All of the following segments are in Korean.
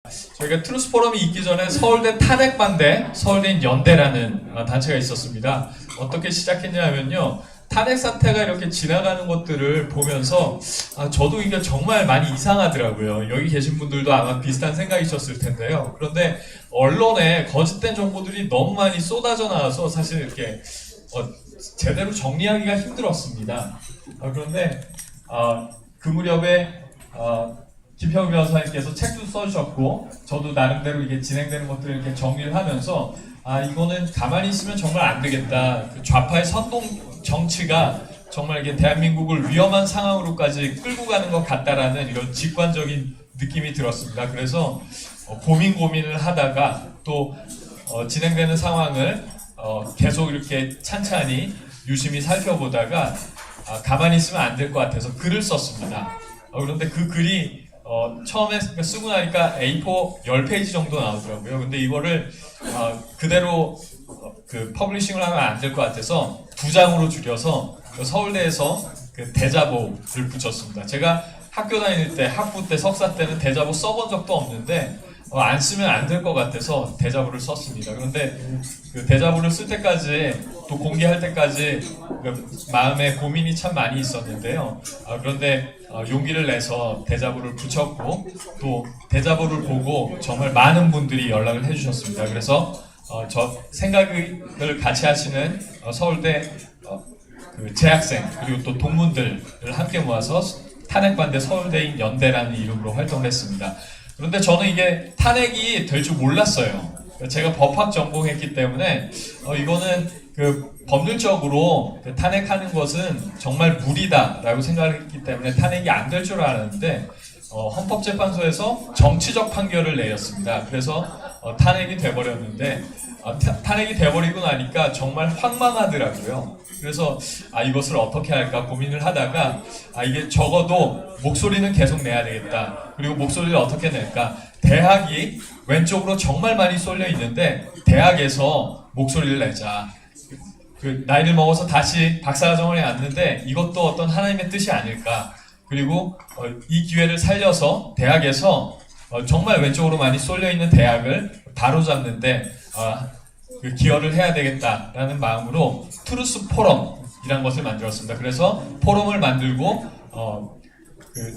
저희가 트루스 포럼이 있기 전에 서울대 탄핵반대, 서울대인 연대라는 단체가 있었습니다. 어떻게 시작했냐면요. 탄핵 사태가 이렇게 지나가는 것들을 보면서 저도 이게 정말 많이 이상하더라고요. 여기 계신 분들도 아마 비슷한 생각이셨을 텐데요. 그런데 언론에 거짓된 정보들이 너무 많이 쏟아져 나와서 사실 이렇게 제대로 정리하기가 힘들었습니다. 그런데 그 무렵에 김평우 변호사님께서 책도 써주셨고 저도 나름대로 이게 진행되는 것들을 이렇게 정리를 하면서 이거는 가만히 있으면 정말 안 되겠다. 그 좌파의 선동 정치가 정말 이게 대한민국을 위험한 상황으로까지 끌고 가는 것 같다라는 이런 직관적인 느낌이 들었습니다. 그래서 고민을 하다가 또 진행되는 상황을 계속 이렇게 찬찬히 유심히 살펴보다가 가만히 있으면 안 될 것 같아서 글을 썼습니다. 그런데 그 글이 처음에 쓰고 나니까 A4 10페이지 정도 나오더라고요. 근데 이거를 그대로 그 퍼블리싱을 하면 안 될 것 같아서 2장으로 줄여서 서울대에서 그 대자보를 붙였습니다. 제가 학교 다닐 때, 학부 때, 석사 때는 대자보 써본 적도 없는데 안 쓰면 안 될 것 같아서 대자보를 썼습니다. 그런데 그 대자보를 쓸 때까지 또 공개할 때까지 그 마음에 고민이 참 많이 있었는데요. 그런데 용기를 내서 대자보를 붙였고 또 대자보를 보고 정말 많은 분들이 연락을 해주셨습니다. 그래서 저 생각을 같이 하시는 서울대 그 재학생 그리고 또 동문들을 함께 모아서 탄핵반대 서울대인 연대라는 이름으로 활동을 했습니다. 그런데 저는 이게 탄핵이 될 줄 몰랐어요. 제가 법학 전공했기 때문에 이거는 그 법률적으로 그 탄핵하는 것은 정말 무리다라고 생각을 했기 때문에 탄핵이 안 될 줄 알았는데 헌법재판소에서 정치적 판결을 내렸습니다. 그래서 탄핵이 돼버렸는데 탄핵이 돼버리고 나니까 정말 황망하더라고요. 그래서 이것을 어떻게 할까 고민을 하다가 이게 적어도 목소리는 계속 내야 되겠다. 그리고 목소리를 어떻게 낼까? 대학이 왼쪽으로 정말 많이 쏠려 있는데 대학에서 목소리를 내자. 그 나이를 먹어서 다시 박사과정을 왔는데 이것도 어떤 하나님의 뜻이 아닐까. 그리고 이 기회를 살려서 대학에서 정말 왼쪽으로 많이 쏠려 있는 대학을 바로잡는데 그 기여를 해야 되겠다라는 마음으로 트루스 포럼이라는 것을 만들었습니다. 그래서 포럼을 만들고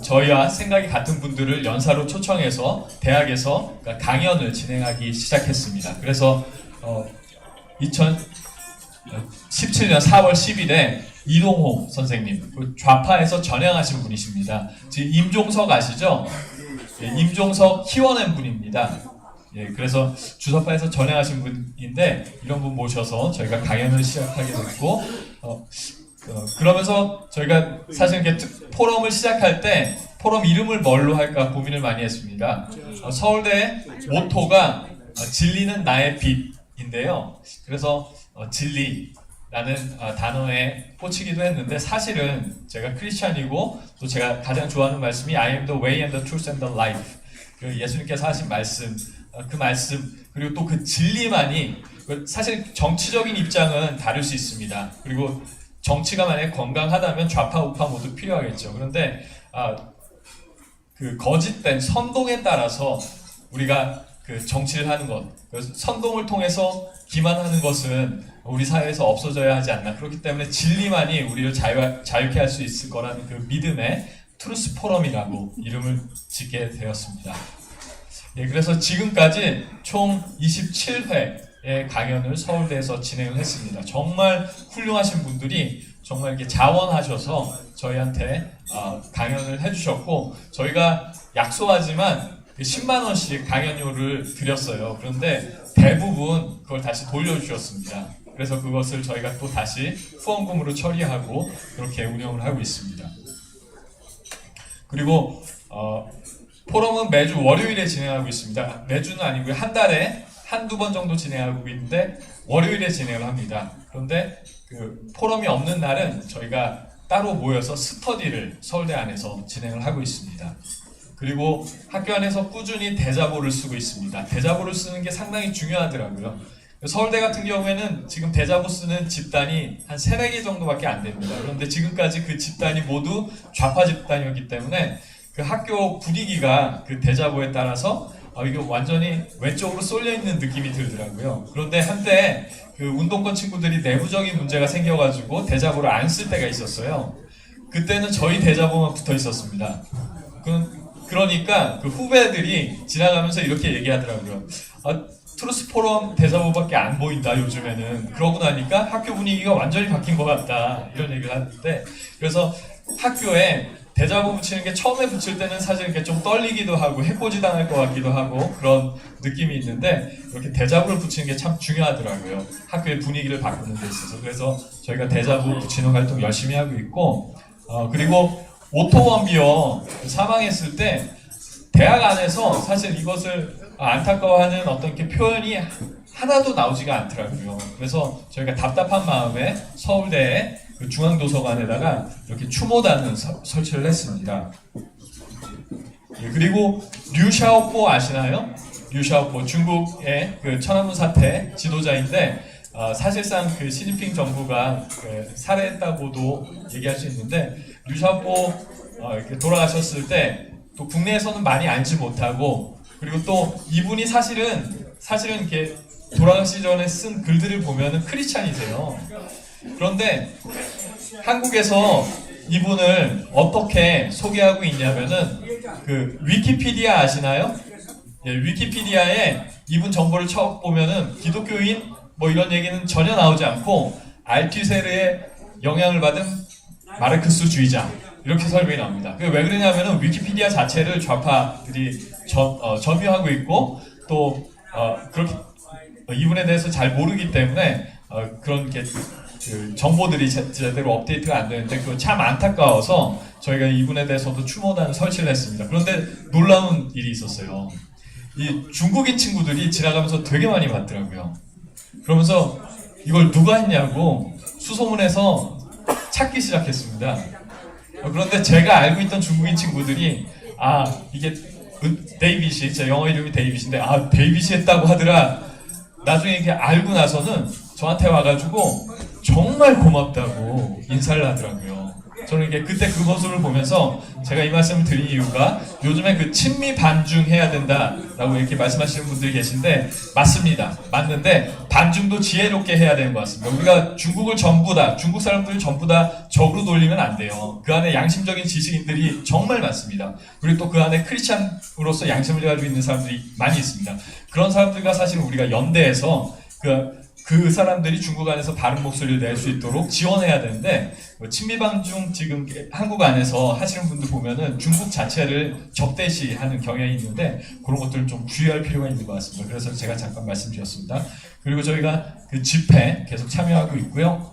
저희와 생각이 같은 분들을 연사로 초청해서 대학에서 강연을 진행하기 시작했습니다. 그래서 2017년 4월 10일에 이동호 선생님, 그 좌파에서 전향하신 분이십니다. 지금 임종석 아시죠? 임종석 키워낸 분입니다. 그래서 주석파에서 전향하신 분인데 이런 분 모셔서 저희가 강연을 시작하게 됐고 그러면서 저희가 사실 이렇게 포럼을 시작할 때 포럼 이름을 뭘로 할까 고민을 많이 했습니다. 서울대 모토가 진리는 나의 빛인데요. 그래서 진리라는 단어에 꽂히기도 했는데 사실은 제가 크리스찬이고 또 제가 가장 좋아하는 말씀이 I am the way and the truth and the life. 예수님께서 하신 말씀, 그 말씀 그리고 또 그 진리만이 사실 정치적인 입장은 다를 수 있습니다. 그리고 정치가 만약에 건강하다면 좌파 우파 모두 필요하겠죠. 그런데 그 거짓된 선동에 따라서 우리가 그 정치를 하는 것, 선동을 통해서 기만하는 것은 우리 사회에서 없어져야 하지 않나. 그렇기 때문에 진리만이 우리를 자유케 할 수 있을 거라는 그 믿음에 트루스 포럼이라고 이름을 짓게 되었습니다. 그래서 지금까지 총 27회의 강연을 서울대에서 진행을 했습니다. 정말 훌륭하신 분들이 정말 이렇게 자원하셔서 저희한테 강연을 해주셨고 저희가 약소하지만 10만 원씩 강연료를 드렸어요. 그런데 대부분 그걸 다시 돌려주셨습니다. 그래서 그것을 저희가 또 다시 후원금으로 처리하고 그렇게 운영을 하고 있습니다. 그리고 포럼은 매주 월요일에 진행하고 있습니다. 매주는 아니고요. 한 달에 한두 번 정도 진행하고 있는데 월요일에 진행을 합니다. 그런데 그 포럼이 없는 날은 저희가 따로 모여서 스터디를 서울대 안에서 진행을 하고 있습니다. 그리고 학교 안에서 꾸준히 대자보를 쓰고 있습니다. 대자보를 쓰는 게 상당히 중요하더라고요. 서울대 같은 경우에는 지금 대자보 쓰는 집단이 한 3-4개 정도밖에 안 됩니다. 그런데 지금까지 그 집단이 모두 좌파 집단이었기 때문에 그 학교 분위기가 그 대자보에 따라서 이게 완전히 왼쪽으로 쏠려 있는 느낌이 들더라고요. 그런데 한때 그 운동권 친구들이 내부적인 문제가 생겨가지고 대자보를 안 쓸 때가 있었어요. 그때는 저희 대자보만 붙어 있었습니다. 그러니까 그 후배들이 지나가면서 이렇게 얘기하더라고요. 트루스 포럼 대자보밖에 안 보인다 요즘에는. 그러고 나니까 학교 분위기가 완전히 바뀐 것 같다 이런 얘기를 하는데, 그래서 학교에 대자보 붙이는 게 처음에 붙일 때는 사실 이렇게 좀 떨리기도 하고 해코지 당할 것 같기도 하고 그런 느낌이 있는데, 이렇게 대자보를 붙이는 게 참 중요하더라고요. 학교의 분위기를 바꾸는 데 있어서. 그래서 저희가 대자보 붙이는 활동 열심히 하고 있고, 그리고 오토 원비어 사망했을 때 대학 안에서 사실 이것을 안타까워하는 어떤 게 표현이 하나도 나오지가 않더라고요. 그래서 저희가 답답한 마음에 서울대의 그 중앙도서관에다가 이렇게 추모단을 설치를 했습니다. 그리고 류샤오포 아시나요? 류샤오포 중국의 그 천안문 사태 지도자인데, 사실상 그 시진핑 정부가 살해했다고도 얘기할 수 있는데, 류샤오포 이렇게 돌아가셨을 때 또 국내에서는 많이 알지 못하고, 그리고 또 이분이 사실은 이렇게 돌아가시기 전에 쓴 글들을 보면은 크리스찬이세요. 그런데 한국에서 이분을 어떻게 소개하고 있냐면은 그 위키피디아 아시나요? 예, 위키피디아에 이분 정보를 쳐보면은 기독교인 뭐 이런 얘기는 전혀 나오지 않고 알투세르의 영향을 받은 마르크스주의자 이렇게 설명이 나옵니다. 그게 왜 그러냐면은 위키피디아 자체를 좌파들이 점유하고 있고, 또 그렇게 이분에 대해서 잘 모르기 때문에 그런 게 그 정보들이 제대로 업데이트가 안 되는데, 그거 참 안타까워서 저희가 이분에 대해서도 추모단을 설치를 했습니다. 그런데 놀라운 일이 있었어요. 이 중국인 친구들이 지나가면서 되게 많이 봤더라고요. 그러면서 이걸 누가 했냐고 수소문해서 찾기 시작했습니다. 그런데 제가 알고 있던 중국인 친구들이 이게 데이빗이, 제 영어 이름이 데이빗인데 데이빗이 했다고 하더라. 나중에 이렇게 알고 나서는 저한테 와가지고 정말 고맙다고 인사를 하더라고요. 저는 이게 그때 그 모습을 보면서 제가 이 말씀을 드린 이유가, 요즘에 그 친미 반중해야 된다라고 이렇게 말씀하시는 분들이 계신데 맞습니다. 맞는데 반중도 지혜롭게 해야 되는 것 같습니다. 우리가 중국을 전부 다, 중국 사람들을 전부 다 적으로 돌리면 안 돼요. 그 안에 양심적인 지식인들이 정말 많습니다. 그리고 또 그 안에 크리스찬으로서 양심을 가지고 있는 사람들이 많이 있습니다. 그런 사람들과 사실 우리가 연대해서 그 사람들이 중국 안에서 바른 목소리를 낼 수 있도록 지원해야 되는데, 친미방중 지금 한국 안에서 하시는 분들 보면은 중국 자체를 적대시하는 경향이 있는데, 그런 것들을 좀 주의할 필요가 있는 것 같습니다. 그래서 제가 잠깐 말씀드렸습니다. 그리고 저희가 그 집회 계속 참여하고 있고요.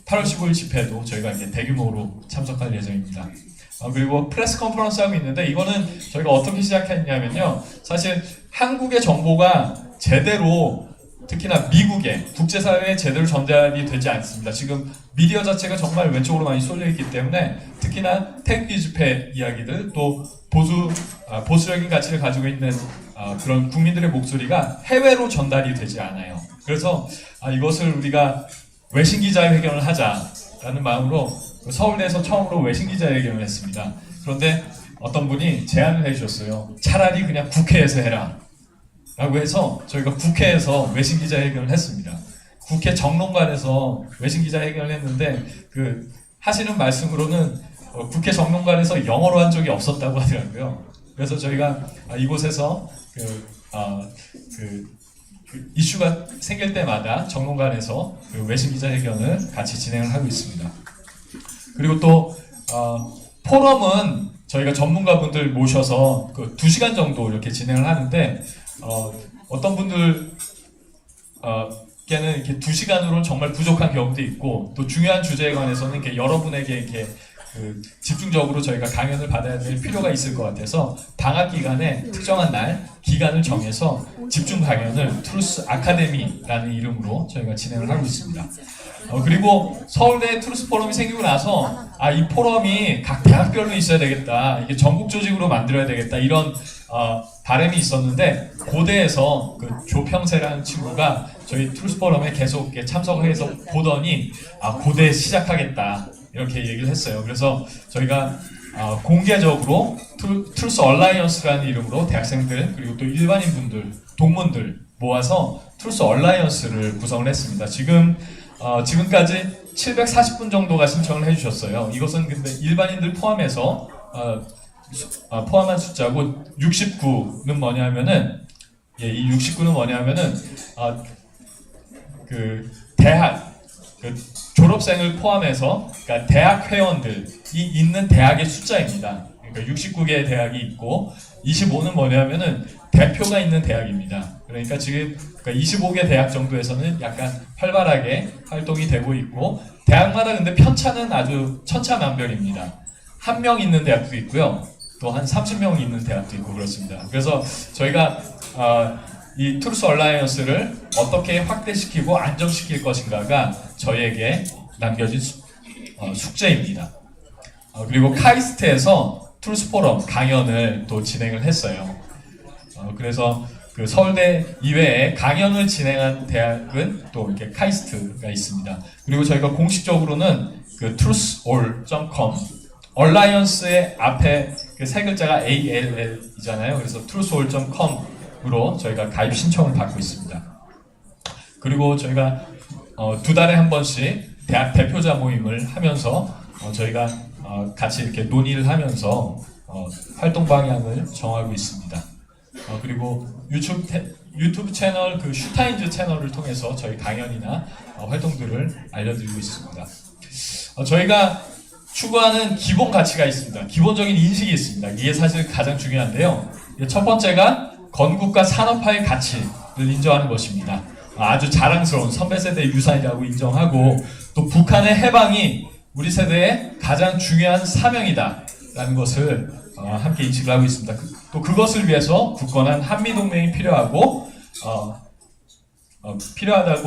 8월 15일 집회도 저희가 이제 대규모로 참석할 예정입니다. 그리고 프레스 컨퍼런스 하고 있는데, 이거는 저희가 어떻게 시작했냐면요, 사실 한국의 정보가 제대로, 특히나 미국의 국제사회에 제대로 전달이 되지 않습니다. 지금 미디어 자체가 정말 왼쪽으로 많이 쏠려 있기 때문에, 특히나 태극기 집회 이야기들, 또 보수적인 가치를 가지고 있는 그런 국민들의 목소리가 해외로 전달이 되지 않아요. 그래서 이것을 우리가 외신기자회견을 하자라는 마음으로 서울대에서 처음으로 외신기자회견을 했습니다. 그런데 어떤 분이 제안을 해주셨어요. 차라리 그냥 국회에서 해라 라고 해서 저희가 국회에서 외신기자회견을 했습니다. 국회 정론관에서 외신기자회견을 했는데, 하시는 말씀으로는 국회 정론관에서 영어로 한 적이 없었다고 하더라고요. 그래서 저희가 이곳에서 이슈가 생길 때마다 정론관에서 외신기자회견을 같이 진행을 하고 있습니다. 그리고 또 포럼은 저희가 전문가분들 모셔서 2시간 정도 이렇게 진행을 하는데, 어떤 분들께는 이렇게 2시간으로는 정말 부족한 경우도 있고, 또 중요한 주제에 관해서는 이렇게 여러분에게 이렇게 집중적으로 저희가 강연을 받아야 될 필요가 있을 것 같아서, 방학 기간에 특정한 날 기간을 정해서 집중 강연을 트루스 아카데미라는 이름으로 저희가 진행을 하고 있습니다. 그리고 서울대 트루스 포럼이 생기고 나서 이 포럼이 각 대학별로 있어야 되겠다, 이게 전국 조직으로 만들어야 되겠다, 이런 바람이 있었는데, 고대에서 조평세라는 친구가 저희 트루스 포럼에 계속 참석해서 보더니 고대에 시작하겠다 이렇게 얘기를 했어요. 그래서 저희가 공개적으로 트루스 얼라이언스라는 이름으로 대학생들 그리고 또 일반인분들, 동문들 모아서 트루스 얼라이언스를 구성을 했습니다. 지금까지 740분 정도가 신청을 해주셨어요. 이것은 근데 일반인들 포함해서 포함한 숫자고 69는 뭐냐면은 이 69는 뭐냐면은 그 대학 졸업생을 포함해서 그러니까 대학 회원들이 있는 대학의 숫자입니다. 그러니까 69개의 대학이 있고 25는 뭐냐면은 대표가 있는 대학입니다. 그러니까 지금 25개 대학 정도에서는 약간 활발하게 활동이 되고 있고 대학마다 근데 편차는 아주 천차만별입니다. 한 명 있는 대학도 있고요. 또 한 30명 있는 대학도 있고 그렇습니다. 그래서 저희가 이 트루스 얼라이언스를 어떻게 확대시키고 안정시킬 것인가가 저희에게 남겨진 숙제입니다. 그리고 카이스트에서 트루스 포럼 강연을 또 진행을 했어요. 그래서 그 서울대 이외에 강연을 진행한 대학은 또 이렇게 카이스트가 있습니다. 그리고 저희가 공식적으로는 그 truthall.com 얼라이언스의 앞에 그 세 글자가 ALL이잖아요. 그래서 truthall.com으로 저희가 가입 신청을 받고 있습니다. 그리고 저희가 2달에 한 번씩 대학 대표자 모임을 하면서 저희가 같이 이렇게 논의를 하면서 활동 방향을 정하고 있습니다. 그리고 유튜브 채널 그 슈타인즈 채널을 통해서 저희 강연이나 활동들을 알려드리고 있습니다. 저희가 추구하는 기본 가치가 있습니다. 기본적인 인식이 있습니다. 이게 사실 가장 중요한데요. 첫 번째가 건국과 산업화의 가치를 인정하는 것입니다. 아주 자랑스러운 선배 세대의 유산이라고 인정하고 또 북한의 해방이 우리 세대의 가장 중요한 사명이다 라는 것을 함께 인식을 하고 있습니다. 또 그것을 위해서 굳건한 한미동맹이 필요하다고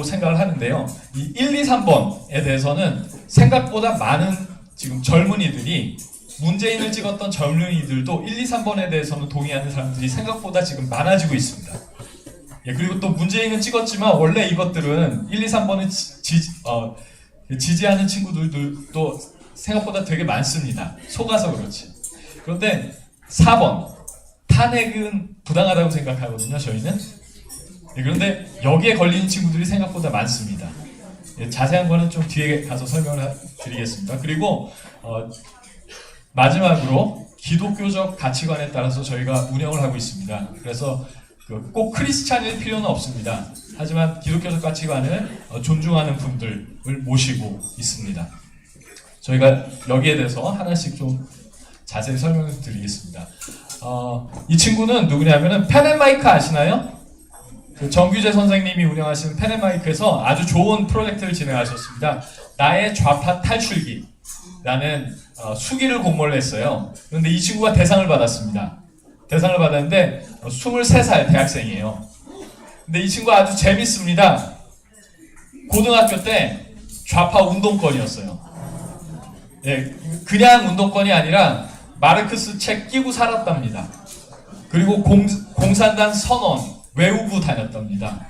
생각을 하는데요. 이 1, 2, 3번에 대해서는 생각보다 많은 지금 젊은이들이 문재인을 찍었던 젊은이들도 1, 2, 3번에 대해서는 동의하는 사람들이 생각보다 지금 많아지고 있습니다. 그리고 또 문재인은 찍었지만 원래 이것들은 1, 2, 3번을 지지하는 친구들도 생각보다 되게 많습니다. 속아서 그렇지. 그런데 4번 탄핵은 부당하다고 생각하거든요. 저희는. 그런데 여기에 걸리는 친구들이 생각보다 많습니다. 자세한 거는 좀 뒤에 가서 설명을 드리겠습니다. 그리고 마지막으로 기독교적 가치관에 따라서 저희가 운영을 하고 있습니다. 그래서 꼭 크리스찬일 필요는 없습니다. 하지만 기독교적 가치관을 존중하는 분들을 모시고 있습니다. 저희가 여기에 대해서 하나씩 좀 자세히 설명을 드리겠습니다. 이 친구는 누구냐면은 펜앤마이크 아시나요? 그 정규재 선생님이 운영하시는 펜앤마이크에서 아주 좋은 프로젝트를 진행하셨습니다. 나의 좌파 탈출기라는 수기를 공모를 했어요. 그런데 이 친구가 대상을 받았습니다. 대상을 받았는데 23살 대학생이에요. 근데 이 친구가 아주 재밌습니다. 고등학교 때 좌파 운동권이었어요. 그냥 운동권이 아니라 마르크스 책 끼고 살았답니다. 그리고 공산당 선언 외우고 다녔답니다.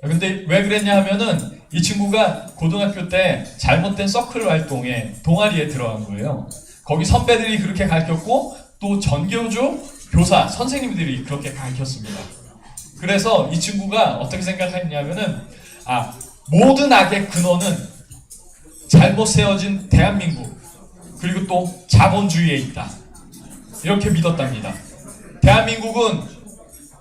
근데 왜 그랬냐 하면은 이 친구가 고등학교 때 잘못된 서클 활동에 동아리에 들어간 거예요. 거기 선배들이 그렇게 가르쳤고 또 전교조 교사 선생님들이 그렇게 가르쳤습니다. 그래서 이 친구가 어떻게 생각했냐면은 모든 악의 근원은 잘못 세워진 대한민국 그리고 또 자본주의에 있다. 이렇게 믿었답니다. 대한민국은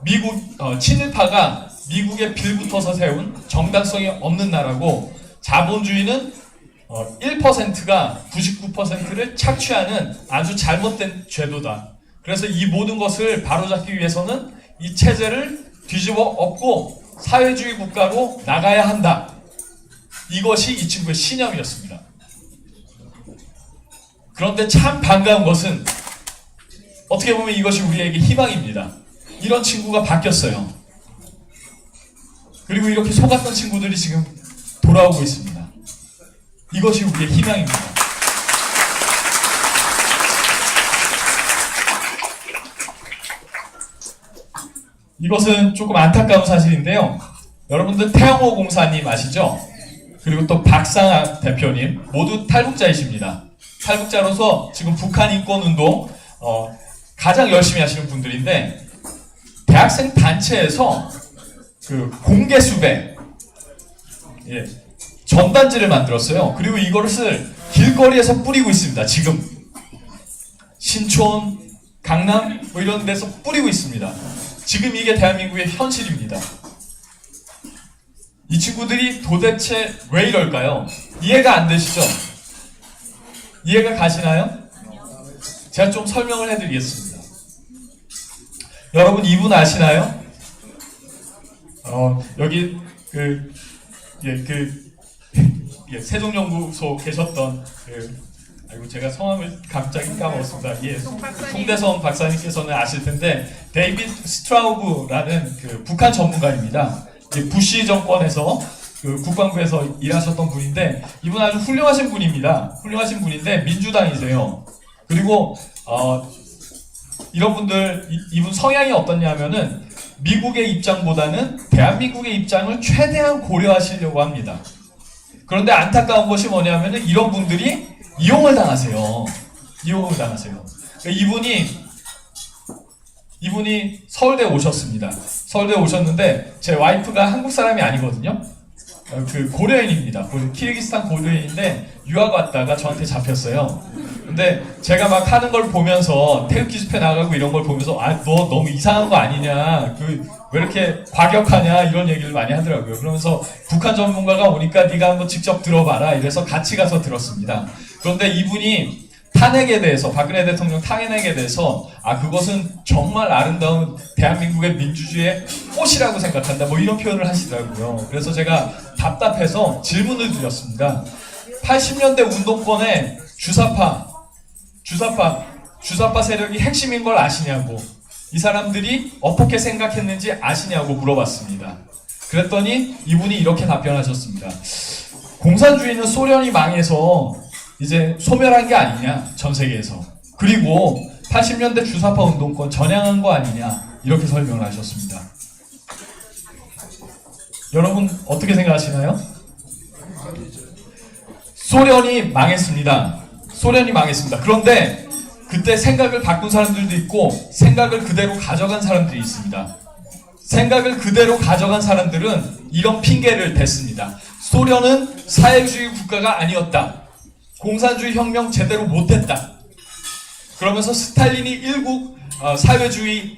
미국 친일파가 미국에 빌붙어서 세운 정당성이 없는 나라고 자본주의는 1%가 99%를 착취하는 아주 잘못된 제도다. 그래서 이 모든 것을 바로잡기 위해서는 이 체제를 뒤집어 엎고 사회주의 국가로 나가야 한다. 이것이 이 친구의 신념이었습니다. 그런데 참 반가운 것은 어떻게 보면 이것이 우리에게 희망입니다. 이런 친구가 바뀌었어요. 그리고 이렇게 속았던 친구들이 지금 돌아오고 있습니다. 이것이 우리의 희망입니다. 이것은 조금 안타까운 사실인데요. 여러분들 태영호 공사님 아시죠? 그리고 또 박상학 대표님 모두 탈북자이십니다. 탈북자로서 지금 북한 인권 운동 가장 열심히 하시는 분들인데 대학생 단체에서 그 공개 수배 전단지를 만들었어요. 그리고 이것을 길거리에서 뿌리고 있습니다. 지금 신촌, 강남 뭐 이런 데서 뿌리고 있습니다. 지금 이게 대한민국의 현실입니다. 이 친구들이 도대체 왜 이럴까요? 이해가 안 되시죠? 이해가 가시나요? 제가 좀 설명을 해드리겠습니다. 여러분 이분 아시나요? 여기 세종연구소 계셨던 아이고 제가 성함을 갑자기 까먹었습니다. 송대성 박사님께서는 아실 텐데 데이비드 스트라우브라는 그 북한 전문가입니다. 부시 정권에서 그 국방부에서 일하셨던 분인데 이분 아주 훌륭하신 분입니다. 훌륭하신 분인데 민주당이세요. 그리고 이런 분들 이분 성향이 어떻냐면은 미국의 입장보다는 대한민국의 입장을 최대한 고려하시려고 합니다. 그런데 안타까운 것이 뭐냐면은 이런 분들이 이용을 당하세요. 이용을 당하세요. 이분이 서울대 오셨습니다. 서울대 오셨는데 제 와이프가 한국 사람이 아니거든요. 그 고려인입니다. 키르기스탄 고려인인데 유학 왔다가 저한테 잡혔어요. 근데 제가 막 하는 걸 보면서 태극기 집회 나가고 이런 걸 보면서 너 너무 이상한 거 아니냐, 왜 이렇게 과격하냐 이런 얘기를 많이 하더라고요. 그러면서 북한 전문가가 오니까 네가 한번 직접 들어봐라 이래서 같이 가서 들었습니다. 그런데 이분이 탄핵에 대해서, 박근혜 대통령 탄핵에 대해서 그것은 정말 아름다운 대한민국의 민주주의의 꽃이라고 생각한다 뭐 이런 표현을 하시더라고요. 그래서 제가 답답해서 질문을 드렸습니다. 80년대 운동권의 주사파 세력이 핵심인 걸 아시냐고, 이 사람들이 어떻게 생각했는지 아시냐고 물어봤습니다. 그랬더니 이분이 이렇게 답변하셨습니다. 공산주의는 소련이 망해서 이제 소멸한 게 아니냐, 전 세계에서. 그리고 80년대 주사파 운동권 전향한 거 아니냐, 이렇게 설명을 하셨습니다. 여러분 어떻게 생각하시나요? 소련이 망했습니다. 그런데 그때 생각을 바꾼 사람들도 있고 생각을 그대로 가져간 사람들이 있습니다. 생각을 그대로 가져간 사람들은 이런 핑계를 댔습니다. 소련은 사회주의 국가가 아니었다. 공산주의 혁명 제대로 못했다. 그러면서 스탈린이 일국 사회주의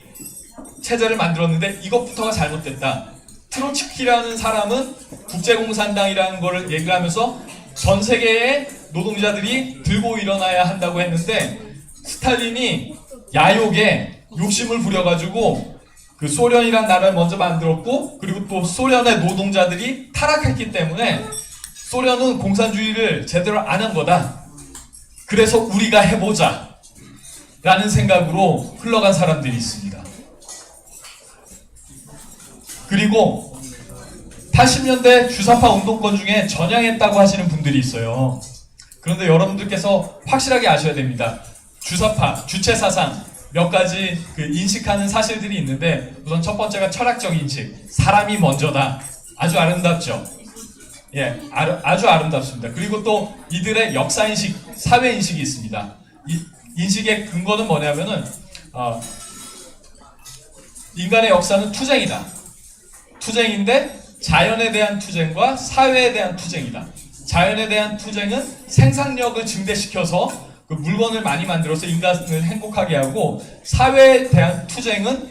체제를 만들었는데 이것부터가 잘못됐다. 트로츠키라는 사람은 국제공산당이라는 거를 얘기를 하면서 전 세계의 노동자들이 들고 일어나야 한다고 했는데 스탈린이 야욕에 욕심을 부려가지고 그 소련이란 나라를 먼저 만들었고, 그리고 또 소련의 노동자들이 타락했기 때문에 소련은 공산주의를 제대로 안 한 거다. 그래서 우리가 해보자 라는 생각으로 흘러간 사람들이 있습니다. 그리고 80년대 주사파 운동권 중에 전향했다고 하시는 분들이 있어요. 그런데 여러분들께서 확실하게 아셔야 됩니다. 주사파, 주체사상 몇 가지 인식하는 사실들이 있는데, 우선 첫 번째가 철학적 인식, 사람이 먼저다. 아주 아름답죠. 아주 아름답습니다. 그리고 또 이들의 역사인식, 사회인식이 있습니다. 이 인식의 근거는 뭐냐면은 인간의 역사는 투쟁이다. 투쟁인데 자연에 대한 투쟁과 사회에 대한 투쟁이다. 자연에 대한 투쟁은 생산력을 증대시켜서 그 물건을 많이 만들어서 인간을 행복하게 하고, 사회에 대한 투쟁은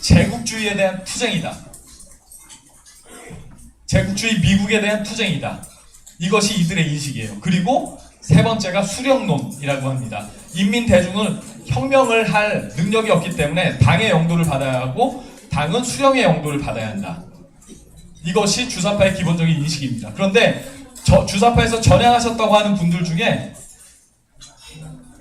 제국주의에 대한 투쟁이다. 제국주의 미국에 대한 투쟁이다. 이것이 이들의 인식이에요. 그리고 세 번째가 수령론이라고 합니다. 인민 대중은 혁명을 할 능력이 없기 때문에 당의 영도를 받아야 하고 당은 수령의 영도를 받아야 한다. 이것이 주사파의 기본적인 인식입니다. 그런데 주사파에서 전향하셨다고 하는 분들 중에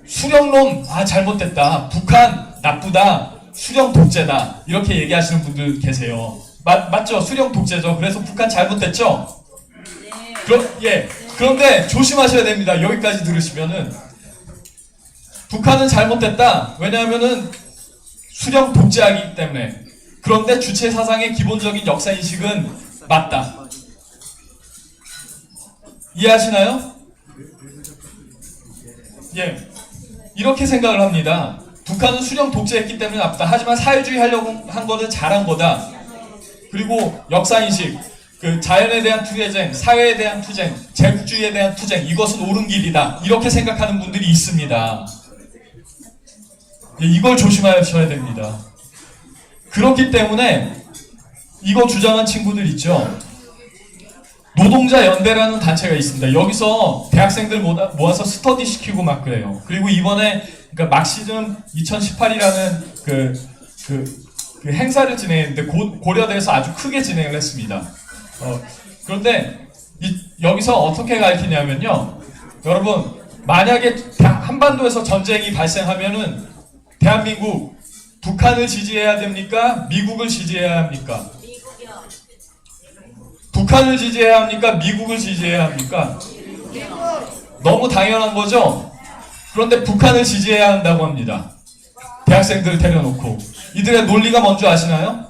수령론 잘못됐다, 북한 나쁘다, 수령 독재다 이렇게 얘기하시는 분들 계세요. 맞죠? 수령 독재죠. 그래서 북한 잘못됐죠? 그런데 조심하셔야 됩니다. 여기까지 들으시면은 북한은 잘못됐다. 왜냐하면은 수령 독재하기 때문에. 그런데 주체 사상의 기본적인 역사 인식은 맞다. 이해하시나요? 예, 이렇게 생각을 합니다. 북한은 수령 독재했기 때문에 나쁘다. 하지만 사회주의 하려고 한 거는 잘한 거다. 그리고 역사인식, 그 자연에 대한 투쟁, 사회에 대한 투쟁, 제국주의에 대한 투쟁, 이것은 옳은 길이다. 이렇게 생각하는 분들이 있습니다. 예, 이걸 조심하셔야 됩니다. 그렇기 때문에 이거 주장한 친구들 있죠. 노동자 연대라는 단체가 있습니다. 여기서 대학생들 모아서 스터디 시키고 막 그래요. 그리고 이번에 그러니까 막시즘 2018이라는 그 행사를 진행했는데 고려대에서 아주 크게 진행을 했습니다. 그런데 여기서 어떻게 가르치냐면요. 여러분, 만약에 한반도에서 전쟁이 발생하면은 대한민국 북한을 지지해야 됩니까? 미국을 지지해야 합니까? 북한을 지지해야 합니까? 미국을 지지해야 합니까? 너무 당연한 거죠? 그런데 북한을 지지해야 한다고 합니다. 대학생들을 데려놓고. 이들의 논리가 뭔지 아시나요?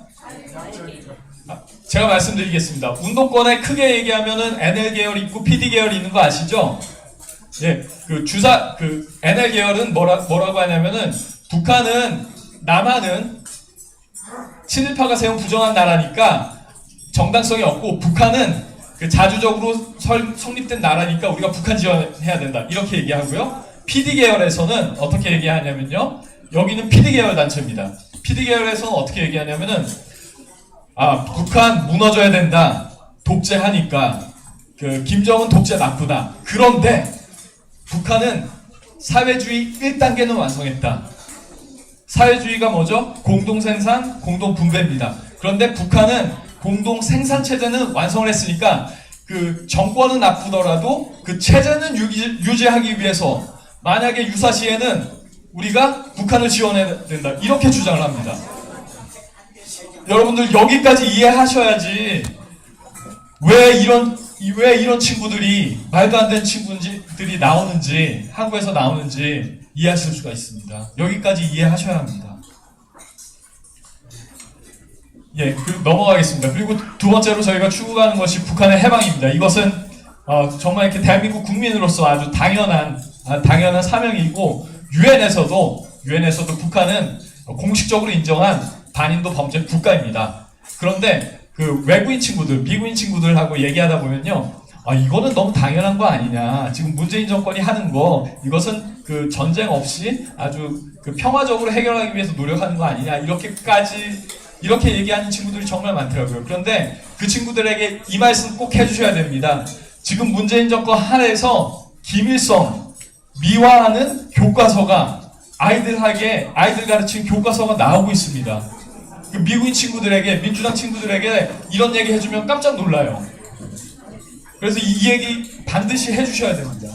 제가 말씀드리겠습니다. 운동권에 크게 얘기하면은 NL 계열이 있고 PD 계열이 있는 거 아시죠? 예, NL 계열은 뭐라고 하냐면은 북한은 남한은 친일파가 세운 부정한 나라니까 정당성이 없고 북한은 자주적으로 성립된 나라니까 우리가 북한 지원해야 된다. 이렇게 얘기하고요. PD 계열에서는 어떻게 얘기하냐면요. 여기는 PD 계열 단체입니다. PD 계열에서는 어떻게 얘기하냐면은 북한 무너져야 된다. 독재하니까 김정은 독재 나쁘다. 그런데 북한은 사회주의 1단계는 완성했다. 사회주의가 뭐죠? 공동생산, 공동분배입니다. 그런데 북한은 공동생산체제는 완성을 했으니까 정권은 나쁘더라도 체제는 유지하기 위해서 만약에 유사시에는 우리가 북한을 지원해야 된다. 이렇게 주장을 합니다. 여러분들 여기까지 이해하셔야지 왜 이런 친구들이 말도 안 되는 친구들이 나오는지 한국에서 나오는지 이해하실 수가 있습니다. 여기까지 이해하셔야 합니다. 예, 넘어가겠습니다. 그리고 두 번째로 저희가 추구하는 것이 북한의 해방입니다. 이것은 정말 이렇게 대한민국 국민으로서 아주 당연한 사명이고 유엔에서도 북한은 공식적으로 인정한 반인도 범죄 국가입니다. 그런데 외국인 친구들, 미국인 친구들하고 얘기하다 보면요, 이거는 너무 당연한 거 아니냐. 지금 문재인 정권이 하는 거, 이것은 전쟁 없이 아주 평화적으로 해결하기 위해서 노력하는 거 아니냐. 이렇게 얘기하는 친구들이 정말 많더라고요. 그런데 그 친구들에게 이 말씀 꼭 해주셔야 됩니다. 지금 문재인 정권 하에서 김일성 미화하는 교과서가 아이들 가르치는 교과서가 나오고 있습니다. 미국인 친구들에게, 민주당 친구들에게 이런 얘기 해주면 깜짝 놀라요. 그래서 이 얘기 반드시 해주셔야 됩니다.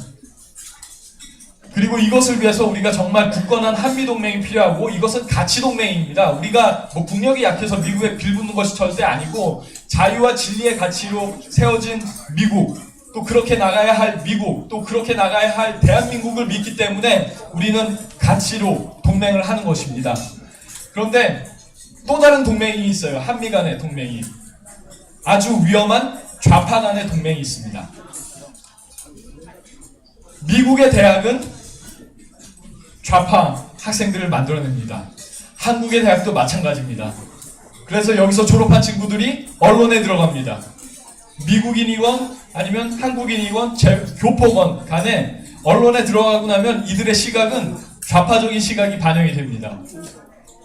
그리고 이것을 위해서 우리가 정말 굳건한 한미동맹이 필요하고 이것은 가치동맹입니다. 우리가 국력이 약해서 미국에 빌붙는 것이 절대 아니고 자유와 진리의 가치로 세워진 미국, 또 그렇게 나가야 할 미국, 또 그렇게 나가야 할 대한민국을 믿기 때문에 우리는 가치로 동맹을 하는 것입니다. 그런데 또 다른 동맹이 있어요. 한미 간의 동맹이. 아주 위험한 좌파 간의 동맹이 있습니다. 미국의 대학은 좌파 학생들을 만들어냅니다. 한국의 대학도 마찬가지입니다. 그래서 여기서 졸업한 친구들이 언론에 들어갑니다. 미국인이건 아니면 한국인이건 교포건 간에 언론에 들어가고 나면 이들의 시각은 좌파적인 시각이 반영이 됩니다.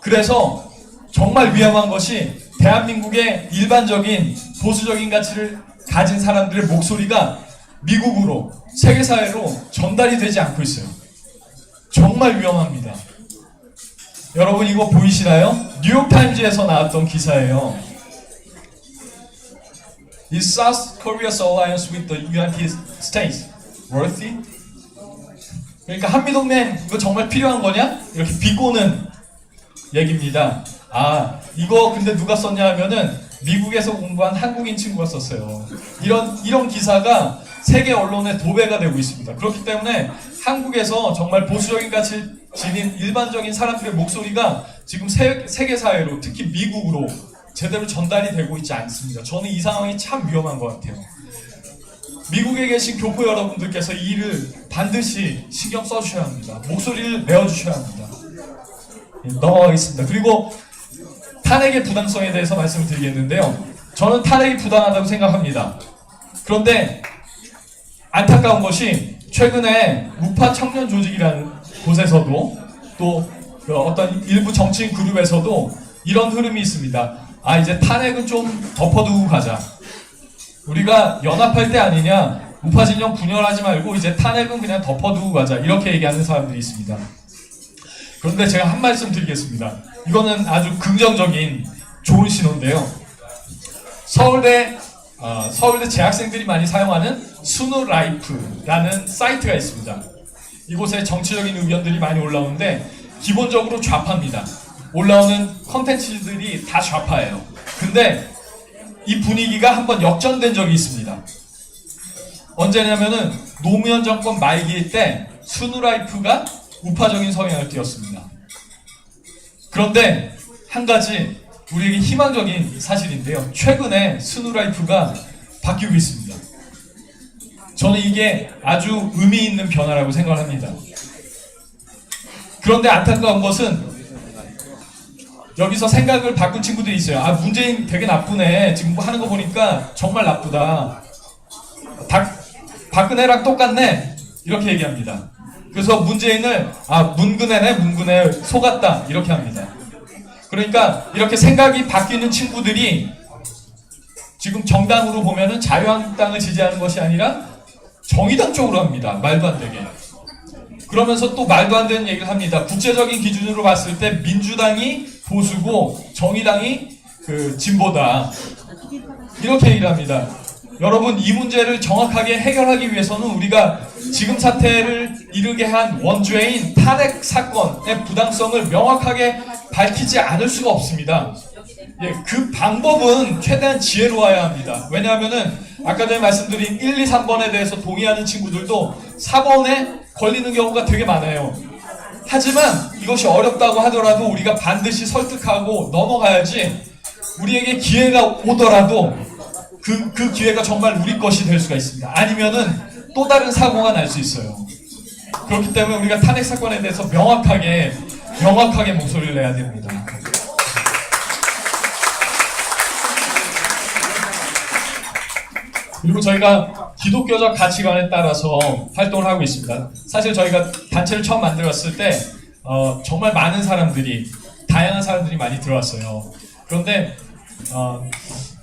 그래서 정말 위험한 것이 대한민국의 일반적인 보수적인 가치를 가진 사람들의 목소리가 미국으로, 세계사회로 전달이 되지 않고 있어요. 정말 위험합니다. 여러분 이거 보이시나요? 뉴욕타임즈에서 나왔던 기사예요. Is South Korea's alliance with the United States worthy? 그러니까 한미동맹 이거 정말 필요한 거냐? 이렇게 비꼬는 얘기입니다. 이거 근데 누가 썼냐 하면은 미국에서 공부한 한국인 친구가 썼어요. 이런 기사가 세계 언론에 도배가 되고 있습니다. 그렇기 때문에 한국에서 정말 보수적인 가치를 지닌 일반적인 사람들의 목소리가 지금 세계 사회로, 특히 미국으로 제대로 전달이 되고 있지 않습니다. 저는 이 상황이 참 위험한 것 같아요. 미국에 계신 교포 여러분들께서 이 일을 반드시 신경 써주셔야 합니다. 목소리를 내어주셔야 합니다. 넘어가겠습니다. 그리고 탄핵의 부당성에 대해서 말씀을 드리겠는데요. 저는 탄핵이 부당하다고 생각합니다. 그런데 안타까운 것이 최근에 우파 청년 조직이라는 곳에서도 또 어떤 일부 정치인 그룹에서도 이런 흐름이 있습니다. 아, 이제 탄핵은 좀 덮어두고 가자. 우리가 연합할 때 아니냐. 우파 진영 분열하지 말고 이제 탄핵은 그냥 덮어두고 가자. 이렇게 얘기하는 사람들이 있습니다. 그런데 제가 한 말씀 드리겠습니다. 이거는 아주 긍정적인 좋은 신호인데요. 서울대 재학생들이 많이 사용하는 스누라이프라는 사이트가 있습니다. 이곳에 정치적인 의견들이 많이 올라오는데 기본적으로 좌파입니다. 올라오는 컨텐츠들이 다 좌파예요. 근데 이 분위기가 한번 역전된 적이 있습니다. 언제냐면은 노무현 정권 말기일 때 스누라이프가 우파적인 성향을 띠었습니다. 그런데 한 가지 우리에게 희망적인 사실인데요. 최근에 스누라이프가 바뀌고 있습니다. 저는 이게 아주 의미 있는 변화라고 생각합니다. 그런데 안타까운 것은 여기서 생각을 바꾼 친구들이 있어요. 아, 문재인 되게 나쁘네. 지금 뭐 하는 거 보니까 정말 나쁘다. 박근혜랑 똑같네. 이렇게 얘기합니다. 그래서 문재인을 문근혜 속았다. 이렇게 합니다. 그러니까 이렇게 생각이 바뀌는 친구들이 지금 정당으로 보면은 자유한국당을 지지하는 것이 아니라 정의당 쪽으로 합니다. 말도 안 되게. 그러면서 또 말도 안 되는 얘기를 합니다. 국제적인 기준으로 봤을 때 민주당이 보수고 정의당이 진보다. 이렇게 얘기를 합니다. 여러분, 이 문제를 정확하게 해결하기 위해서는 우리가 지금 사태를 이르게 한 원죄인 탄핵 사건의 부당성을 명확하게 밝히지 않을 수가 없습니다. 예, 그 방법은 최대한 지혜로워야 합니다. 왜냐하면은 아까 전에 말씀드린 1, 2, 3번에 대해서 동의하는 친구들도 4번에 걸리는 경우가 되게 많아요. 하지만 이것이 어렵다고 하더라도 우리가 반드시 설득하고 넘어가야지 우리에게 기회가 오더라도 그 기회가 정말 우리 것이 될 수가 있습니다. 아니면은 또 다른 사고가 날 수 있어요. 그렇기 때문에 우리가 탄핵 사건에 대해서 명확하게 목소리를 내야 됩니다. 그리고 저희가 기독교적 가치관에 따라서 활동을 하고 있습니다. 사실 저희가 단체를 처음 만들었을 때 정말 많은 사람들이, 다양한 사람들이 많이 들어왔어요. 그런데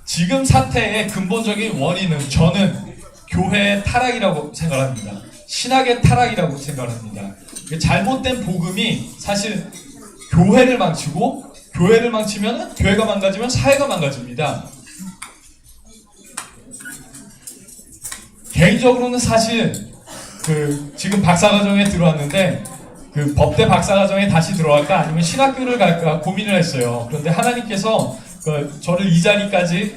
지금 사태의 근본적인 원인은 저는 교회의 타락이라고 생각합니다. 신학의 타락이라고 생각합니다. 잘못된 복음이 사실 교회를 망치고, 교회를 망치면 교회가 망가지면 사회가 망가집니다. 개인적으로는 사실 지금 박사과정에 들어왔는데 법대 박사과정에 다시 들어갈까 아니면 신학교를 갈까 고민을 했어요. 그런데 하나님께서 저를 이 자리까지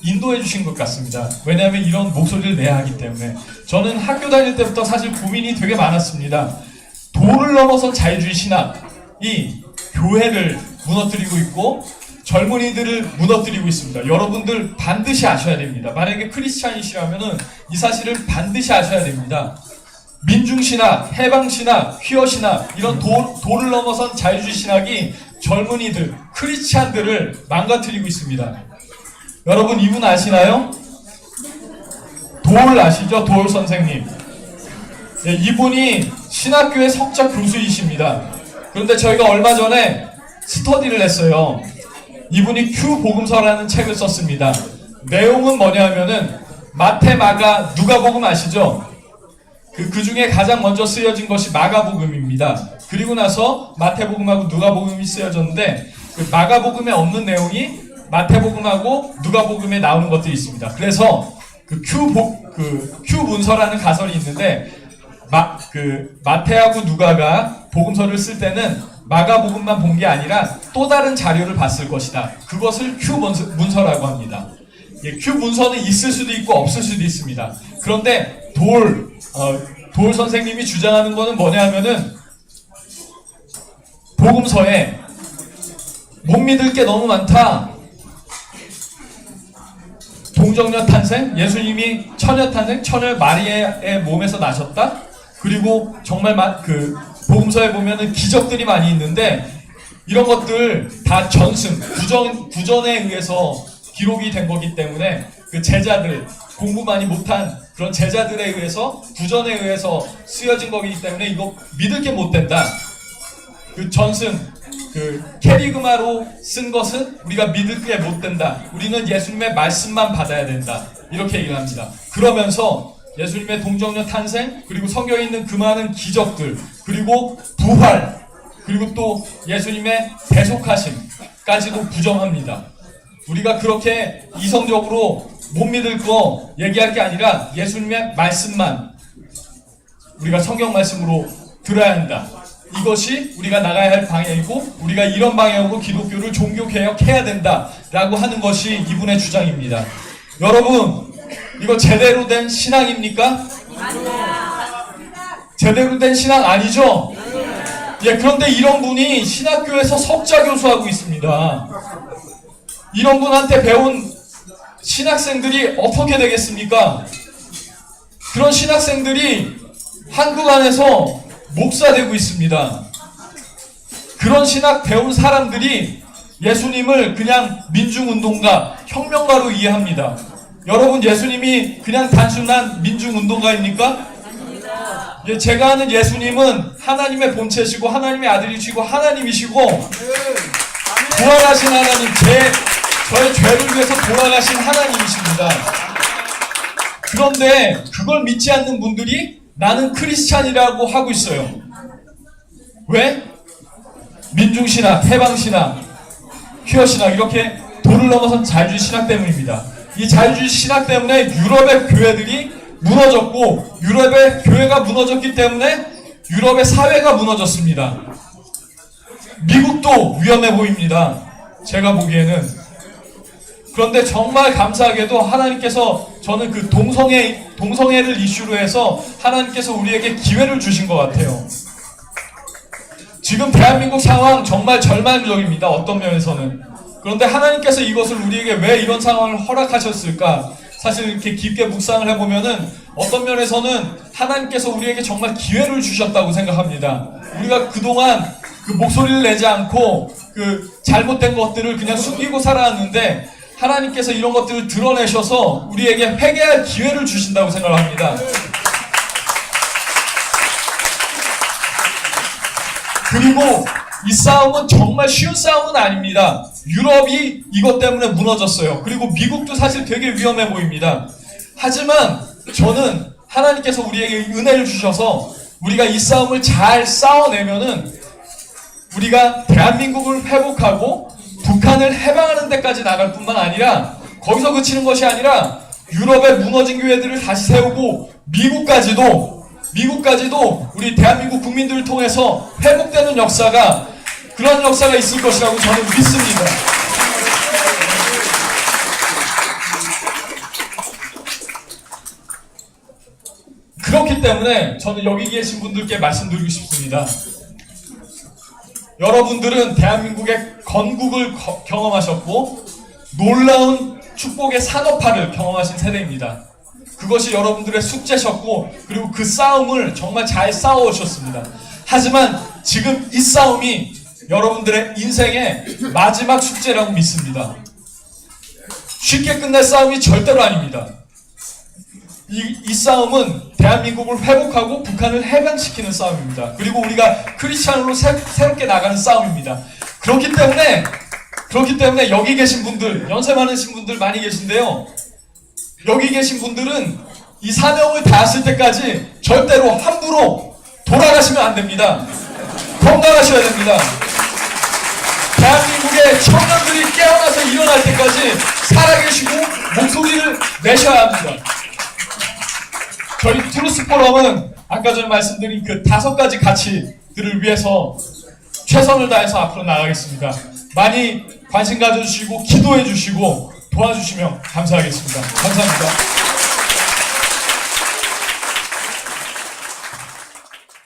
인도해 주신 것 같습니다. 왜냐하면 이런 목소리를 내야 하기 때문에. 저는 학교 다닐 때부터 사실 고민이 되게 많았습니다. 도를 넘어선 자유주의 신학이 교회를 무너뜨리고 있고 젊은이들을 무너뜨리고 있습니다. 여러분들 반드시 아셔야 됩니다. 만약에 크리스찬이시라면은 이 사실을 반드시 아셔야 됩니다. 민중신학, 해방신학, 퀴어신학, 이런 도를 넘어선 자유주의 신학이 젊은이들, 크리스찬들을 망가뜨리고 있습니다. 여러분 이분 아시나요? 도울 아시죠? 도울 선생님. 네, 이분이 신학교의 석자 교수이십니다. 그런데 저희가 얼마 전에 스터디를 했어요. 이분이 큐 복음서라는 책을 썼습니다. 내용은 뭐냐 하면은 마태, 마가, 누가복음 아시죠? 그 중에 가장 먼저 쓰여진 것이 마가복음입니다. 그리고 나서 마태복음하고 누가복음이 쓰여졌는데 그 마가복음에 없는 내용이 마태복음하고 누가복음에 나오는 것들이 있습니다. 그래서 큐 문서라는 가설이 있는데 마태하고 누가가 복음서를 쓸 때는 마가복음만 본 게 아니라 또 다른 자료를 봤을 것이다. 그것을 큐 문서라고 합니다. 예, 큐 문서는 있을 수도 있고 없을 수도 있습니다. 그런데 도울 선생님이 주장하는 거는 뭐냐 하면은 복음서에 못 믿을 게 너무 많다. 동정녀 탄생, 예수님이 처녀 탄생, 처녀 마리아의 몸에서 나셨다. 그리고 정말 그 복음서에 보면은 기적들이 많이 있는데 이런 것들 다 전승, 구전에 의해서 기록이 된 거기 때문에 그 제자들, 공부 많이 못한 그런 제자들에 의해서 구전에 의해서 쓰여진 거기 때문에 이거 믿을 게 못 된다. 그 전승, 그 캐리그마로 쓴 것은 우리가 믿을 게 못 된다. 우리는 예수님의 말씀만 받아야 된다. 이렇게 얘기를 합니다. 그러면서 예수님의 동정녀 탄생, 그리고 성경에 있는 그 많은 기적들, 그리고 부활, 그리고 또 예수님의 대속하심까지도 부정합니다. 우리가 그렇게 이성적으로 못 믿을 거 얘기할 게 아니라 예수님의 말씀만 우리가 성경 말씀으로 들어야 한다. 이것이 우리가 나가야 할 방향이고 우리가 이런 방향으로 기독교를 종교개혁해야 된다라고 하는 것이 이분의 주장입니다. 여러분, 이거 제대로 된 신앙입니까? 제대로 된 신앙 아니죠? 예, 그런데 이런 분이 신학교에서 석자 교수하고 있습니다. 이런 분한테 배운 신학생들이 어떻게 되겠습니까? 그런 신학생들이 한국 안에서 목사 되고 있습니다. 그런 신학 배운 사람들이 예수님을 그냥 민중운동가, 혁명가로 이해합니다. 여러분, 예수님이 그냥 단순한 민중운동가입니까? 예, 제가 아는 예수님은 하나님의 본체시고 하나님의 아들이시고 하나님이시고 부활하신 하나님, 저의 죄를 위해서 돌아가신 하나님이십니다. 그런데 그걸 믿지 않는 분들이 나는 크리스찬이라고 하고 있어요. 왜? 민중신학, 해방신학, 퀴어신학 이렇게 도를 넘어선 자유주의 신학 때문입니다. 이 자유주의 신학 때문에 유럽의 교회들이 무너졌고 유럽의 교회가 무너졌기 때문에 유럽의 사회가 무너졌습니다. 미국도 위험해 보입니다. 제가 보기에는. 그런데 정말 감사하게도 하나님께서 저는 그 동성애를 이슈로 해서 하나님께서 우리에게 기회를 주신 것 같아요. 지금 대한민국 상황 정말 절망적입니다. 어떤 면에서는. 그런데 하나님께서 이것을 우리에게 왜 이런 상황을 허락하셨을까? 사실 이렇게 깊게 묵상을 해보면은 어떤 면에서는 하나님께서 우리에게 정말 기회를 주셨다고 생각합니다. 우리가 그동안 그 목소리를 내지 않고 그 잘못된 것들을 그냥 숨기고 살아왔는데 하나님께서 이런 것들을 드러내셔서 우리에게 회개할 기회를 주신다고 생각을 합니다. 그리고 이 싸움은 정말 쉬운 싸움은 아닙니다. 유럽이 이것 때문에 무너졌어요. 그리고 미국도 사실 되게 위험해 보입니다. 하지만 저는 하나님께서 우리에게 은혜를 주셔서 우리가 이 싸움을 잘 싸워내면은 우리가 대한민국을 회복하고 북한을 해방하는 데까지 나갈 뿐만 아니라 거기서 그치는 것이 아니라 유럽의 무너진 교회들을 다시 세우고 미국까지도 우리 대한민국 국민들을 통해서 회복되는 역사가 그런 역사가 있을 것이라고 저는 믿습니다. 그렇기 때문에 저는 여기 계신 분들께 말씀드리고 싶습니다. 여러분들은 대한민국의 건국을 경험하셨고 놀라운 축복의 산업화를 경험하신 세대입니다. 그것이 여러분들의 숙제셨고 그리고 그 싸움을 정말 잘 싸워오셨습니다. 하지만 지금 이 싸움이 여러분들의 인생의 마지막 숙제라고 믿습니다. 쉽게 끝날 싸움이 절대로 아닙니다. 이 싸움은 대한민국을 회복하고 북한을 해방시키는 싸움입니다. 그리고 우리가 크리스찬으로 새롭게 나가는 싸움입니다. 그렇기 때문에 여기 계신 분들, 연세 많으신 분들 많이 계신데요. 여기 계신 분들은 이 사명을 다하실 때까지 절대로 함부로 돌아가시면 안 됩니다. 건강하셔야 됩니다. 대한민국의 청년들이 깨어나서 일어날 때까지 살아계시고 목소리를 내셔야 합니다. 저희 트루스 포럼은 아까 전에 말씀드린 그 5가지 가치들을 위해서 최선을 다해서 앞으로 나가겠습니다. 많이 관심 가져주시고 기도해 주시고 도와주시면 감사하겠습니다. 감사합니다.